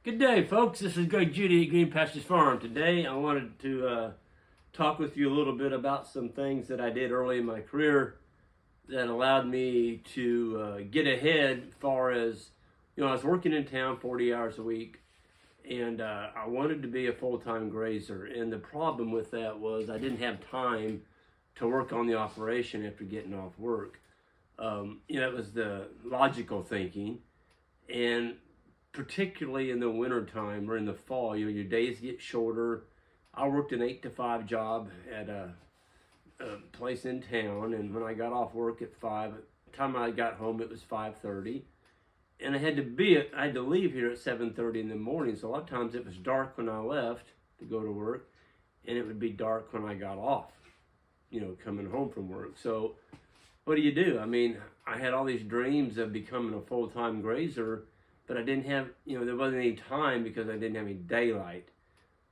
Good day, folks. This is Greg Judy at Green Pastures Farm. Today, I wanted to talk with you a little bit about some things that I did early in my career that allowed me to get ahead as far as, I was working in town 40 hours a week, and I wanted to be a full-time grazer. And the problem with that was I didn't have time to work on the operation after getting off work. It was the logical thinking, and particularly in the wintertime or in the fall, your days get shorter. I worked an 8 to 5 job at a place in town, and when I got off work at 5, by the time I got home it was 5:30, and I had to leave here at 7:30 in the morning. So a lot of times it was dark when I left to go to work, and it would be dark when I got off, coming home from work. So what do you do? I mean, I had all these dreams of becoming a full-time grazer, but I didn't have, there wasn't any time because I didn't have any daylight.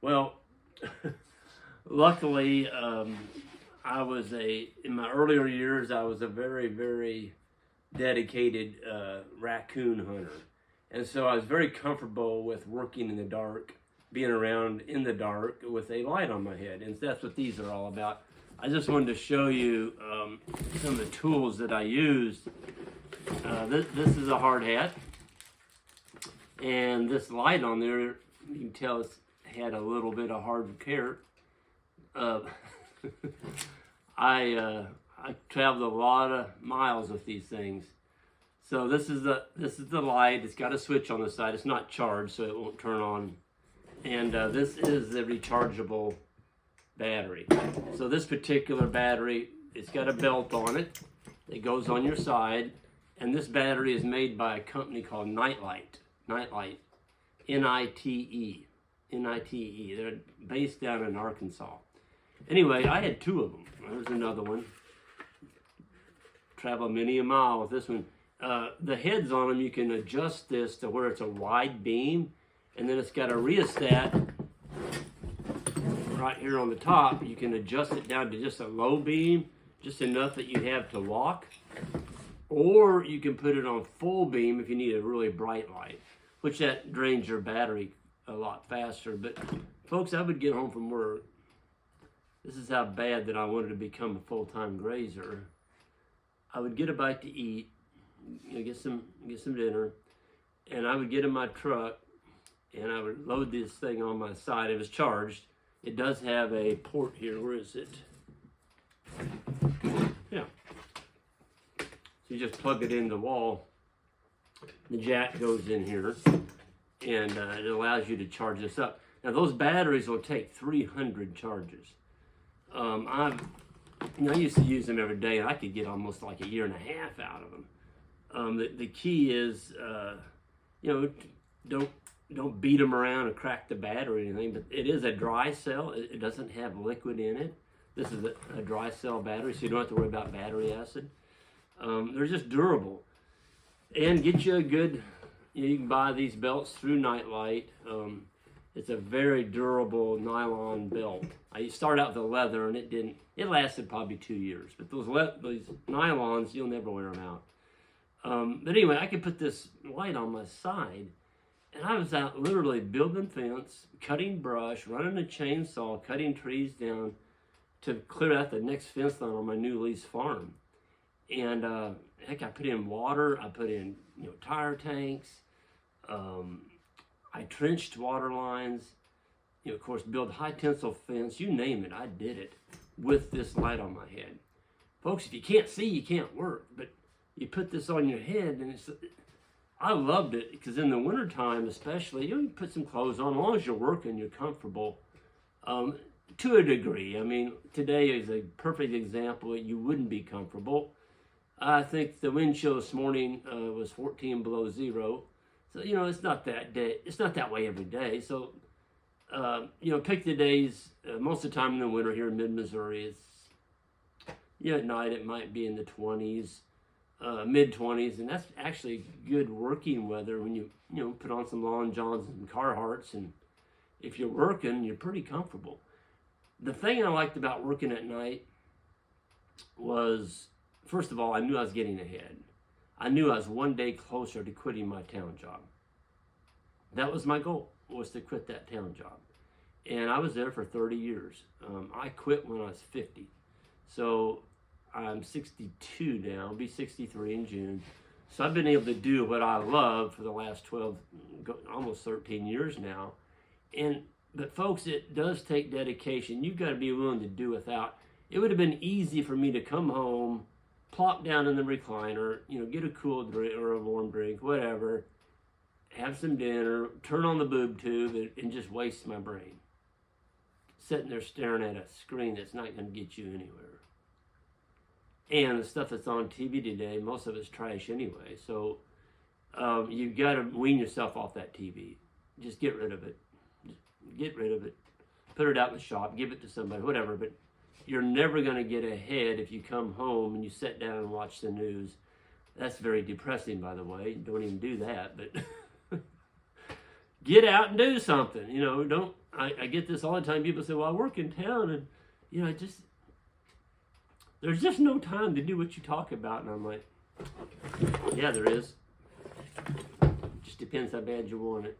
Well, luckily, in my earlier years, I was a very, very dedicated raccoon hunter. And so I was very comfortable with working in the dark, being around in the dark with a light on my head. And that's what these are all about. I just wanted to show you some of the tools that I used. This is a hard hat. And this light on there, you can tell it's had a little bit of hard care. I traveled a lot of miles with these things. So this is the light. It's got a switch on the side. It's not charged, so it won't turn on. And this is the rechargeable battery. So this particular battery, it's got a belt on it. It goes on your side. And this battery is made by a company called Nightlight, N-I-T-E. They're based down in Arkansas. Anyway, I had 2 of them. There's another one. Travel many a mile with this one. The heads on them, you can adjust this to where it's a wide beam, and then it's got a rheostat right here on the top. You can adjust it down to just a low beam, just enough that you have to walk. Or you can put it on full beam if you need a really bright light, which that drains your battery a lot faster. But folks, I would get home from work. This is how bad that I wanted to become a full-time grazer. I would get a bite to eat, get some dinner, and I would get in my truck and I would load this thing on my side. It was charged. It does have a port here. Where is it? Yeah. So you just plug it in the wall. The jack goes in here, and it allows you to charge this up. Now those batteries will take 300 charges. I used to use them every day, and I could get almost like a year and a half out of them. The key is, don't beat them around and crack the battery or anything. But it is a dry cell. It doesn't have liquid in it. This is a dry cell battery, so you don't have to worry about battery acid. They're just durable, and get you a good, you can buy these belts through Nightlight. It's a very durable nylon belt. I started out with the leather, and it lasted probably 2 years, but those nylons, you'll never wear them out. But anyway, I could put this light on my side, and I was out literally building fence, cutting brush, running a chainsaw, cutting trees down to clear out the next fence line on my new lease farm. And heck, I put in water, I put in tire tanks, I trenched water lines, of course build high tensile fence, you name it, I did it with this light on my head. Folks, if you can't see, you can't work, but you put this on your head, and I loved it, because in the wintertime especially, you put some clothes on, as long as you're working, you're comfortable. To a degree. I mean, today is a perfect example that you wouldn't be comfortable. I think the wind chill this morning was 14 below zero. So, it's not that way every day. So, pick the days. Most of the time in the winter here in mid-Missouri, at night it might be in the 20s, mid-20s, and that's actually good working weather when you put on some Long Johns and Carhartts, and if you're working, you're pretty comfortable. The thing I liked about working at night was, first of all, I knew I was getting ahead. I knew I was one day closer to quitting my town job. That was my goal, was to quit that town job. And I was there for 30 years. I quit when I was 50. So I'm 62 now, I'll be 63 in June. So I've been able to do what I love for the last 12, almost 13 years now. But folks, it does take dedication. You've got to be willing to do without. It would have been easy for me to come home, plop down in the recliner, get a cool drink or a warm drink, whatever, have some dinner, turn on the boob tube, and just waste my brain. Sitting there staring at a screen that's not going to get you anywhere. And the stuff that's on TV today, most of it's trash anyway. So you've got to wean yourself off that TV. Just get rid of it. Just get rid of it. Put it out in the shop. Give it to somebody, whatever. But you're never going to get ahead if you come home and you sit down and watch the news. That's very depressing, by the way. Don't even do that. But get out and do something. I get this all the time. People say, well, I work in town. And, there's just no time to do what you talk about. And I'm like, yeah, there is. Just depends how bad you want it.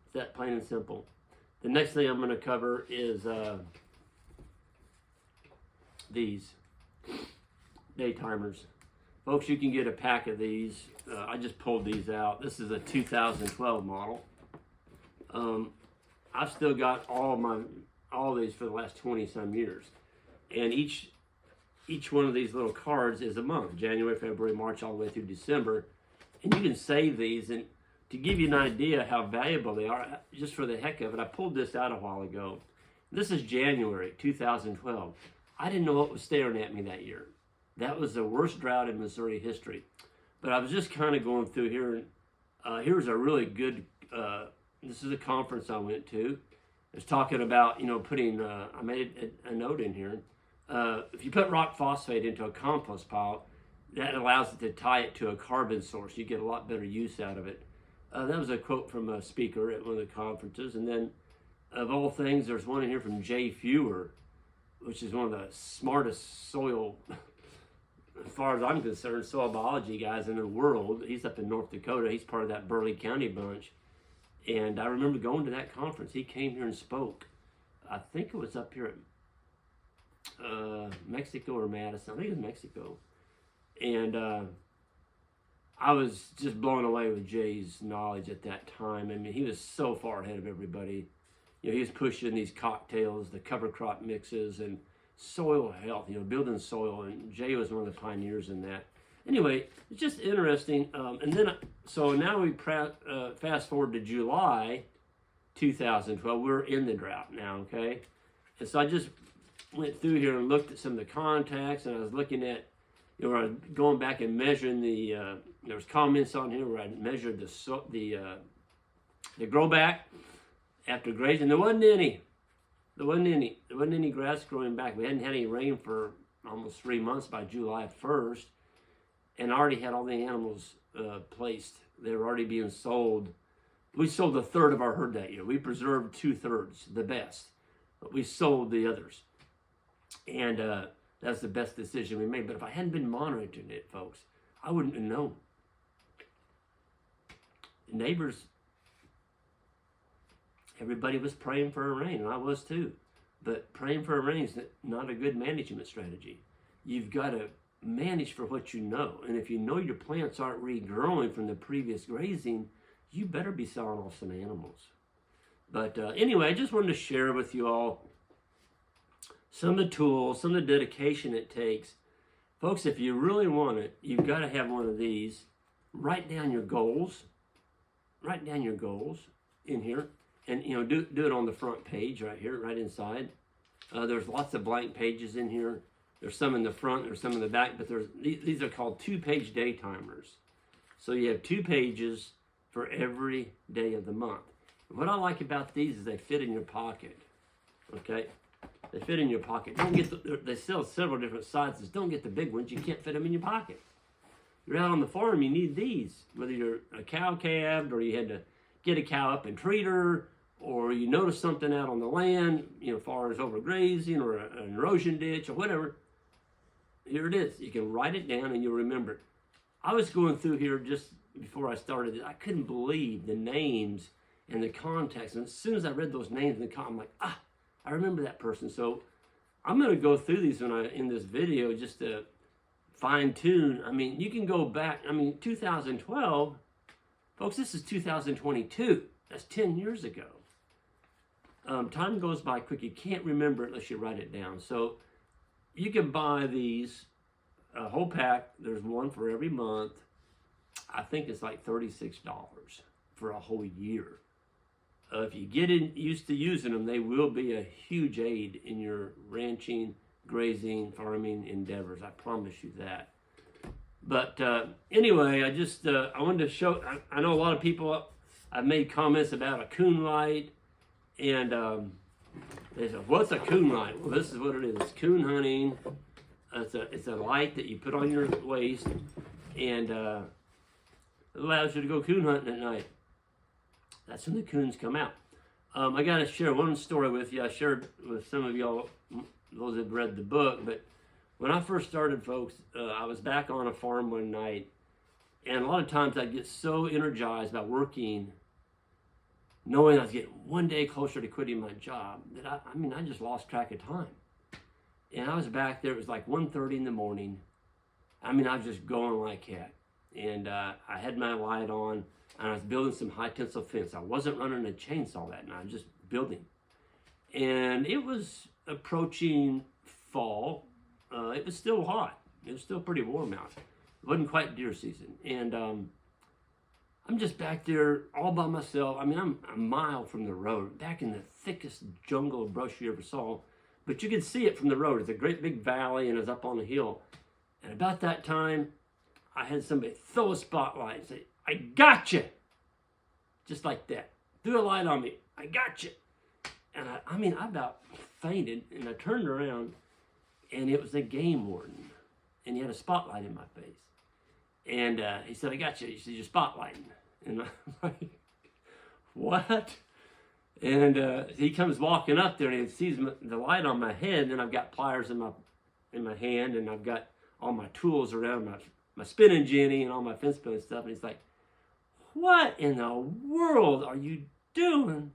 It's that plain and simple. The next thing I'm going to cover is these day timers. Folks, you can get a pack of these. I just pulled these out. This is a 2012 model. I've still got all these for the last 20 some years. And each one of these little cards is a month, January, February, March, all the way through December. And you can save these. And to give you an idea how valuable they are, just for the heck of it, I pulled this out a while ago. This is January 2012. I didn't know what was staring at me that year. That was the worst drought in Missouri history. But I was just kind of going through here. And here's a really good, this is a conference I went to. It's talking about, putting, I made a note in here. If you put rock phosphate into a compost pile, that allows it to tie it to a carbon source. You get a lot better use out of it. That was a quote from a speaker at one of the conferences. And then, of all things, there's one in here from Jay Fewer, which is one of the smartest soil, as far as I'm concerned, soil biology guys in the world. He's up in North Dakota. He's part of that Burley County bunch. And I remember going to that conference. He came here and spoke. I think it was up here at Mexico or Madison. I think it was Mexico. And I was just blown away with Jay's knowledge at that time. I mean, he was so far ahead of everybody. He was pushing these cocktails, the cover crop mixes, and soil health, building soil. And Jay was one of the pioneers in that. Anyway, it's just interesting. And then, so now we fast forward to July 2012. We're in the drought now, okay? And so I just went through here and looked at some of the contacts, and I was looking at, I was going back and measuring there was comments on here where I measured the grow back after grazing. There wasn't any grass growing back. We hadn't had any rain for almost 3 months by July 1st, and I already had all the animals placed. They were already being sold. We sold a third of our herd that year. We preserved 2/3, the best, but we sold the others. And that's the best decision we made. But if I hadn't been monitoring it, folks, I wouldn't have known. The neighbors, everybody was praying for a rain, and I was too. But praying for a rain is not a good management strategy. You've got to manage for what you know. And if you know your plants aren't regrowing from the previous grazing, you better be selling off some animals. But anyway, I just wanted to share with you all some of the tools, some of the dedication it takes. Folks, if you really want it, you've got to have one of these. Write down your goals. Write down your goals in here. And, do it on the front page right here, right inside. There's lots of blank pages in here. There's some in the front, there's some in the back, but these are called 2-page day timers. So you have 2 pages for every day of the month. And what I like about these is they fit in your pocket, okay? They fit in your pocket. They sell several different sizes. Don't get the big ones. You can't fit them in your pocket. You're out on the farm, you need these. Whether you're a cow calved, or you had to get a cow up and treat her, or you notice something out on the land, as far as overgrazing or an erosion ditch or whatever. Here it is. You can write it down and you'll remember it. I was going through here just before I started, I couldn't believe the names and the context. And as soon as I read those names in the I'm like, I remember that person. So I'm going to go through these in this video just to fine tune. I mean, you can go back. I mean, 2012, folks, this is 2022. That's 10 years ago. Time goes by quick. You can't remember it unless you write it down. So you can buy these, a whole pack. There's one for every month. I think it's like $36 for a whole year. If you get used to using them, they will be a huge aid in your ranching, grazing, farming endeavors. I promise you that. But anyway, I wanted to show, I know a lot of people, I've made comments about a Coon Light, and they said, what's a Coon Light? Well, this is what it is. It's coon hunting. It's a light that you put on your waist, and it allows you to go coon hunting at night. That's when the coons come out. I got to share one story with you. I shared with some of y'all, those that have read the book, but when I first started, folks, I was back on a farm one night, and a lot of times I'd get so energized about working, knowing I was getting one day closer to quitting my job, that I just lost track of time. And I was back there, it was like 1:30 in the morning. I was just going like heck. And I had my light on, and I was building some high tensile fence. I wasn't running a chainsaw that night, I was just building. And it was approaching fall. It was still hot. It was still pretty warm out. It wasn't quite deer season. And I'm just back there all by myself. I'm a mile from the road, back in the thickest jungle of brush you ever saw. But you could see it from the road. It's a great big valley, and it's up on a hill. And about that time, I had somebody throw a spotlight and say, I got you. Just like that. Threw a light on me. I got you. And I about fainted, and I turned around, and it was a game warden. And he had a spotlight in my face. And he said, I got you. He said, you're spotlighting. And I'm like, what? And he comes walking up there, and he sees the light on my head, and then I've got pliers in my hand, and I've got all my tools around my spinning jenny and all my fence building stuff. And he's like, what in the world are you doing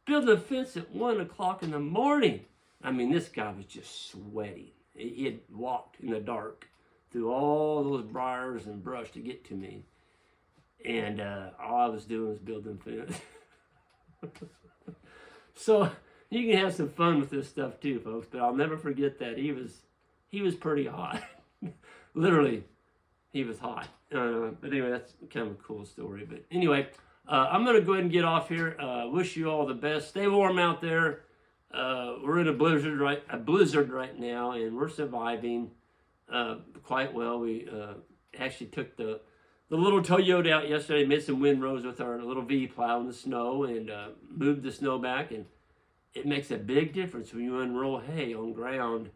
building a fence at 1 o'clock in the morning? This guy was just sweating. He had walked in the dark through all those briars and brush to get to me. And all I was doing was building fence. So you can have some fun with this stuff too, folks, but I'll never forget that. He was pretty hot. Literally, he was hot. But anyway, that's kind of a cool story. But anyway, I'm going to go ahead and get off here. Wish you all the best. Stay warm out there. We're in a blizzard right now, and we're surviving quite well. We actually took the little Toyota out yesterday, made some windrows with our little V plow in the snow, and moved the snow back. And it makes a big difference when you unroll hay on ground.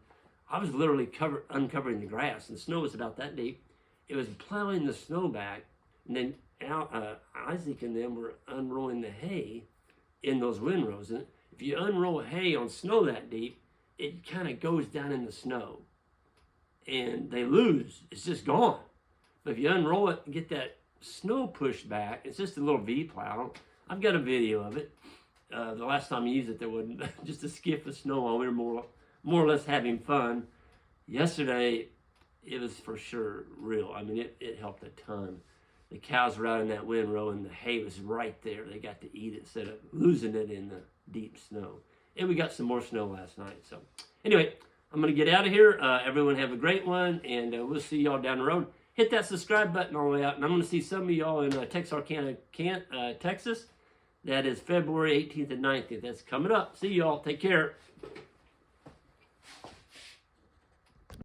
I was literally uncovering the grass, and the snow was about that deep. It was plowing the snow back, and then Isaac and them were unrolling the hay in those windrows. And if you unroll hay on snow that deep, it kind of goes down in the snow, and they lose. It's just gone. But if you unroll it and get that snow pushed back, it's just a little V plow. I've got a video of it. The last time I used it, there wasn't just a skiff of snow on. We were more or less having fun. Yesterday, it was for sure real. It helped a ton. The cows were out in that windrow, and the hay was right there. They got to eat it instead of losing it in the deep snow. And we got some more snow last night. So anyway, I'm going to get out of here. Everyone have a great one, and we'll see y'all down the road. Hit that subscribe button all the way out, and I'm going to see some of y'all in Texarkana, Texas. That is February 18th and 19th. That's coming up. See y'all. Take care.